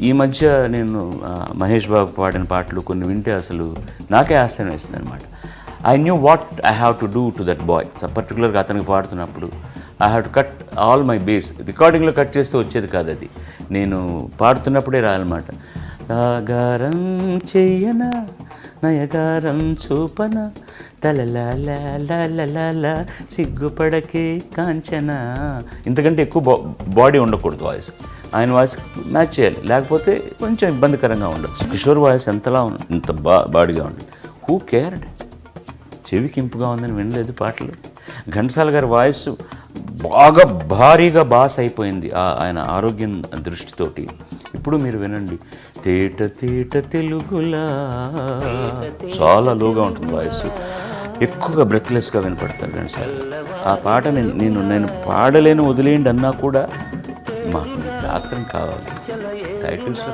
ఈ మధ్య నేను మహేష్ బాబు పాడిన పాటలు కొన్ని వింటే అసలు నాకే ఆశ్చర్యం వేస్తుంది అనమాట. I knew what I have to do to that boy. పర్టికులర్గా అతనికి పాడుతున్నప్పుడు I have to cut all my bass. రికార్డింగ్లో కట్ చేస్తే వచ్చేది కాదు, అది నేను పాడుతున్నప్పుడే రాయాలన్నమాట. రాగారం చెయ్యన నయగారం చూపన తలలా సిగ్గుపడకే కాంచన. ఇంతకంటే ఎక్కువ బాడీ ఉండకూడదు వాయిస్. ఆయన వాయిస్ మ్యాచ్ చేయాలి, లేకపోతే కొంచెం ఇబ్బందికరంగా ఉండదు. కిషోర్ వాయిస్ ఎంతలా ఇంత బాడీగా ఉంది. Who cared? చెవికి ఇంపుగా ఉందని వినలేదు పాటలు. ఘంటసాల గారి వాయిస్ బాగా భారీగా బాస్ అయిపోయింది ఆయన ఆరోగ్యం దృష్టితోటి. ఇప్పుడు మీరు వినండి, తేట తేట తెలుగులా చాలా లోగా ఉంటుంది వాయిస్, ఎక్కువగా బ్రెత్లెస్గా వినపడతారు ఘంటసాల. ఆ పాట నేను పాడలేను వదిలేయండి అన్నా కూడా మాకు గాత్రం కావాలి. టైటిల్స్లో